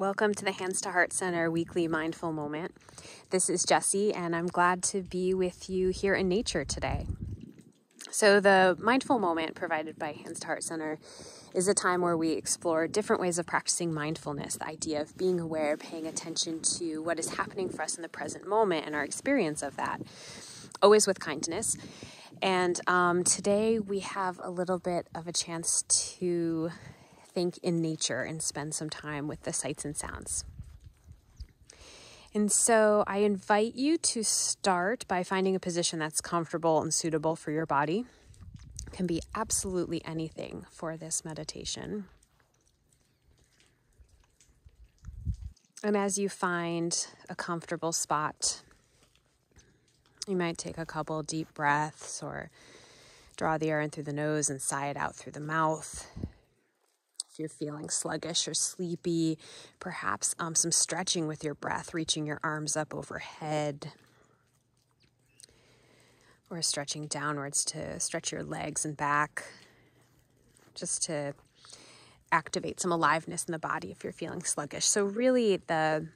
Welcome to the Hands to Heart Center weekly mindful moment. This is Jessi, and I'm glad to be with you here in nature today. So the mindful moment provided by Hands to Heart Center is a time where we explore different ways of practicing mindfulness, the idea of being aware, paying attention to what is happening for us in the present moment and our experience of that, always with kindness. And today we have a little bit of a chance to think in nature and spend some time with the sights and sounds. And so I invite you to start by finding a position that's comfortable and suitable for your body. It can be absolutely anything for this meditation. And as you find a comfortable spot, you might take a couple deep breaths or draw the air in through the nose and sigh it out through the mouth. If you're feeling sluggish or sleepy, perhaps some stretching with your breath, reaching your arms up overhead, or stretching downwards to stretch your legs and back, just to activate some aliveness in the body if you're feeling sluggish. So really the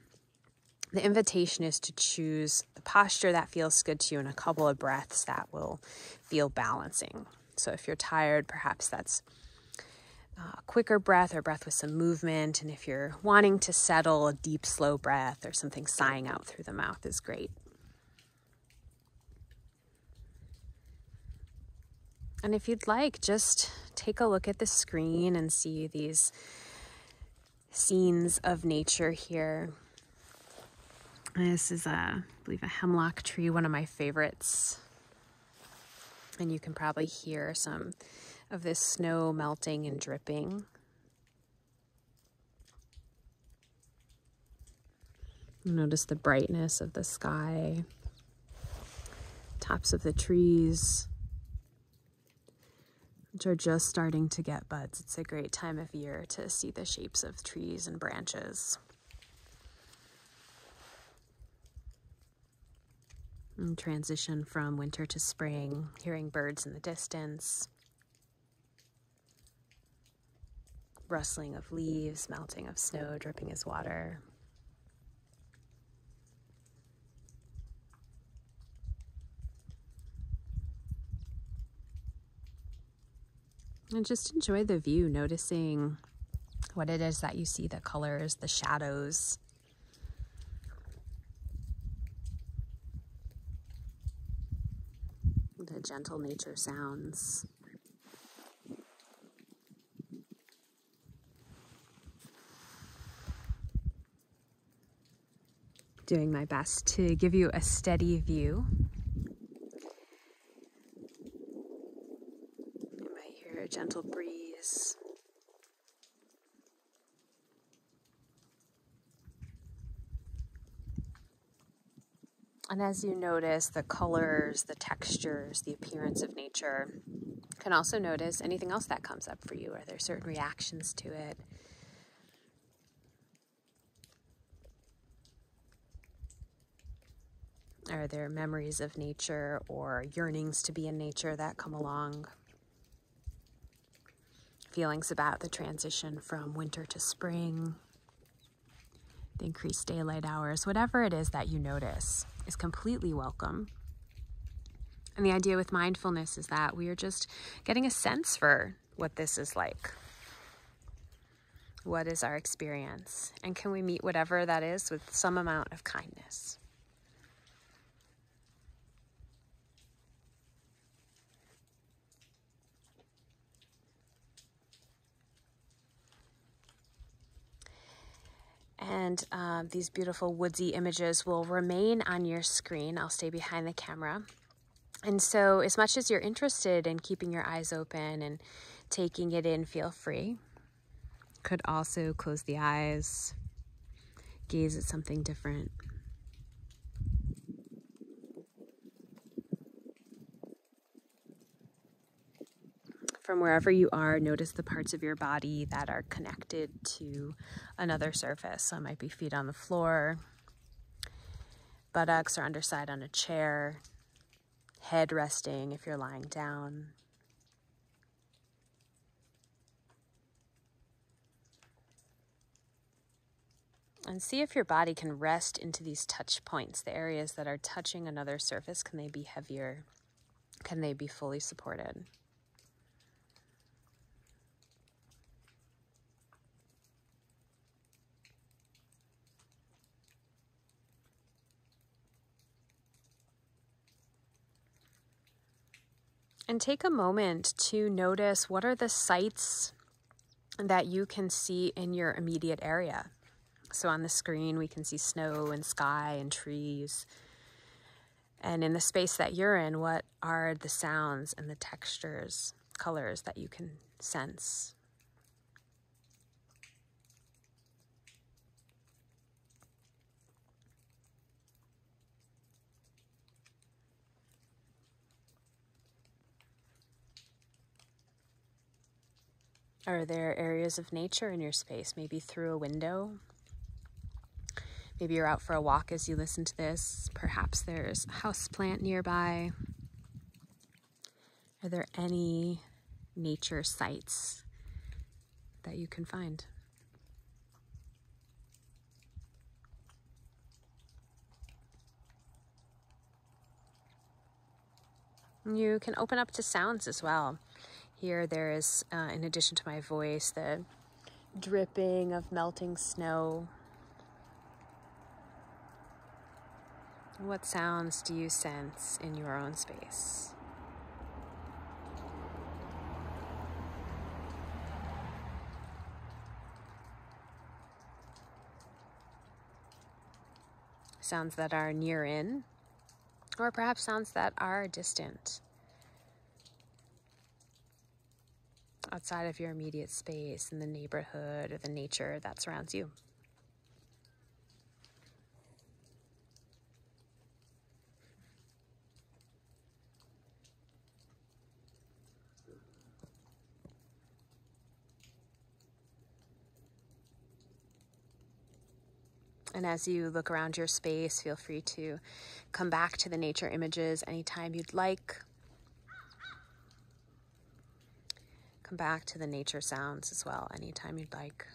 invitation is to choose the posture that feels good to you and a couple of breaths that will feel balancing. So if you're tired, perhaps that's a quicker breath or breath with some movement. And if you're wanting to settle, a deep, slow breath or something sighing out through the mouth is great. And if you'd like, just take a look at the screen and see these scenes of nature here. This is, I believe, a hemlock tree, one of my favorites. And you can probably hear some of this snow melting and dripping. Notice the brightness of the sky, tops of the trees, which are just starting to get buds. It's a great time of year to see the shapes of trees and branches. And transition from winter to spring, hearing birds in the distance, rustling of leaves, melting of snow, dripping as water. And just enjoy the view, noticing what it is that you see, the colors, the shadows. The gentle nature sounds. Doing my best to give you a steady view. You might hear a gentle breeze. And as you notice the colors, the textures, the appearance of nature, you can also notice anything else that comes up for you. Are there certain reactions to it? Are there memories of nature or yearnings to be in nature that come along? Feelings about the transition from winter to spring, the increased daylight hours, whatever it is that you notice is completely welcome. And the idea with mindfulness is that we are just getting a sense for what this is like. What is our experience? And can we meet whatever that is with some amount of kindness? And these beautiful woodsy images will remain on your screen. I'll stay behind the camera. And so as much as you're interested in keeping your eyes open and taking it in, feel free. Could also close the eyes, gaze at something different. From wherever you are, notice the parts of your body that are connected to another surface. So it might be feet on the floor, buttocks or underside on a chair, head resting if you're lying down. And see if your body can rest into these touch points, the areas that are touching another surface. Can they be heavier? Can they be fully supported? And take a moment to notice what are the sights that you can see in your immediate area. So on the screen, we can see snow and sky and trees. And in the space that you're in, what are the sounds and the textures, colors that you can sense? Are there areas of nature in your space, maybe through a window? Maybe you're out for a walk as you listen to this. Perhaps there's a houseplant nearby. Are there any nature sites that you can find? You can open up to sounds as well. Here there is, in addition to my voice, the dripping of melting snow. What sounds do you sense in your own space? Sounds that are near in, or perhaps sounds that are distant, outside of your immediate space, in the neighborhood or the nature that surrounds you. And as you look around your space, feel free to come back to the nature images anytime you'd like. Come back to the nature sounds as well anytime you'd like.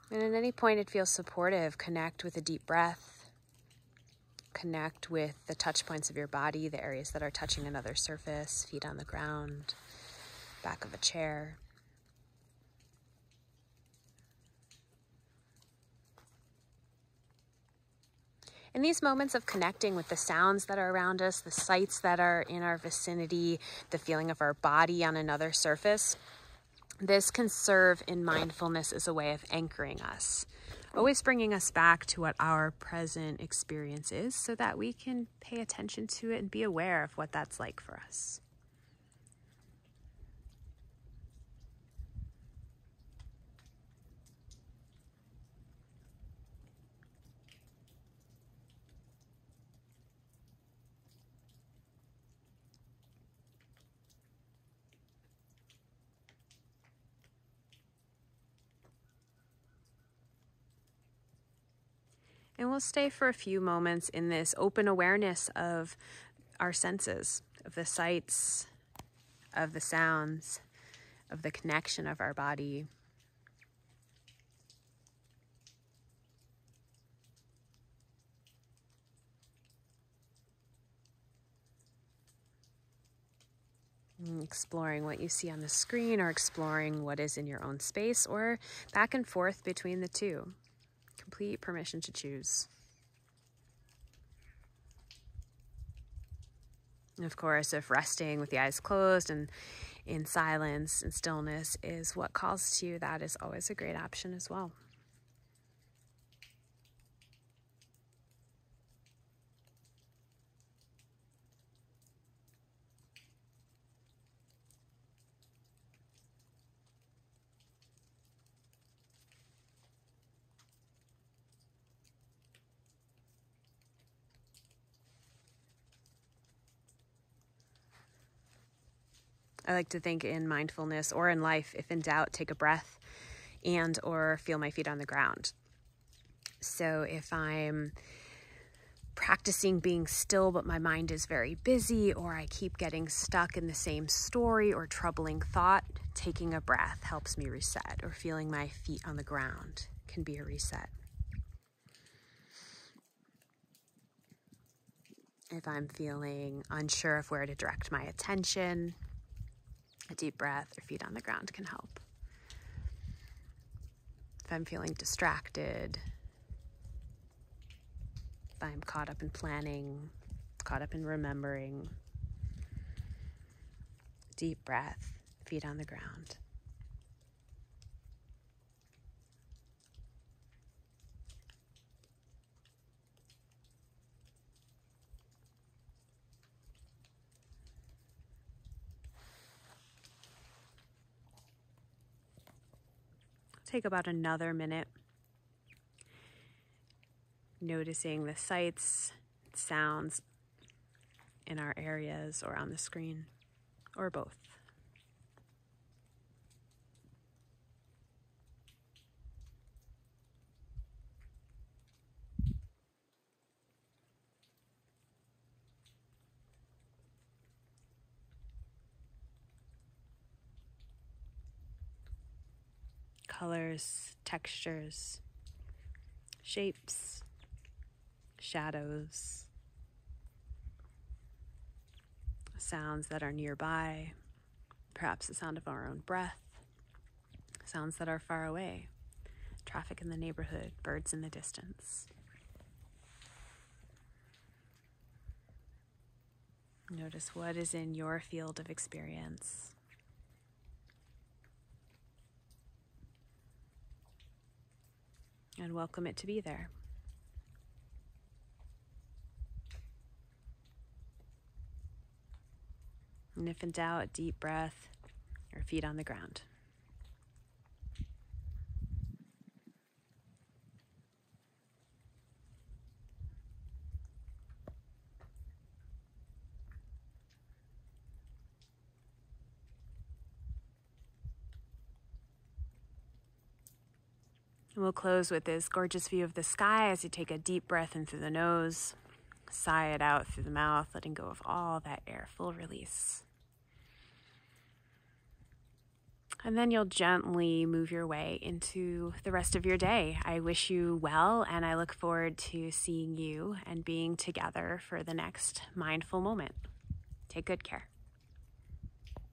And at any point it feels supportive, connect with a deep breath. Connect with the touch points of your body, the areas that are touching another surface, feet on the ground, back of a chair. In these moments of connecting with the sounds that are around us, the sights that are in our vicinity, the feeling of our body on another surface, this can serve in mindfulness as a way of anchoring us, always bringing us back to what our present experience is so that we can pay attention to it and be aware of what that's like for us. And we'll stay for a few moments in this open awareness of our senses, of the sights, of the sounds, of the connection of our body. Exploring what you see on the screen, or exploring what is in your own space, or back and forth between the two. Complete permission to choose. And of course, if resting with the eyes closed and in silence and stillness is what calls to you, that is always a great option as well. I like to think in mindfulness or in life, if in doubt, take a breath and or feel my feet on the ground. So if I'm practicing being still, but my mind is very busy, or I keep getting stuck in the same story or troubling thought, taking a breath helps me reset, or feeling my feet on the ground can be a reset. If I'm feeling unsure of where to direct my attention, a deep breath or feet on the ground can help. If I'm feeling distracted, if I'm caught up in planning, caught up in remembering, deep breath, feet on the ground. Take about another minute, noticing the sights, sounds in our areas or on the screen, or both. Colors, textures, shapes, shadows, sounds that are nearby, perhaps the sound of our own breath, sounds that are far away, traffic in the neighborhood, birds in the distance. Notice what is in your field of experience. And welcome it to be there. And if in doubt, deep breath or feet on the ground. And we'll close with this gorgeous view of the sky as you take a deep breath in through the nose, sigh it out through the mouth, letting go of all that air, full release. And then you'll gently move your way into the rest of your day. I wish you well, and I look forward to seeing you and being together for the next mindful moment. Take good care.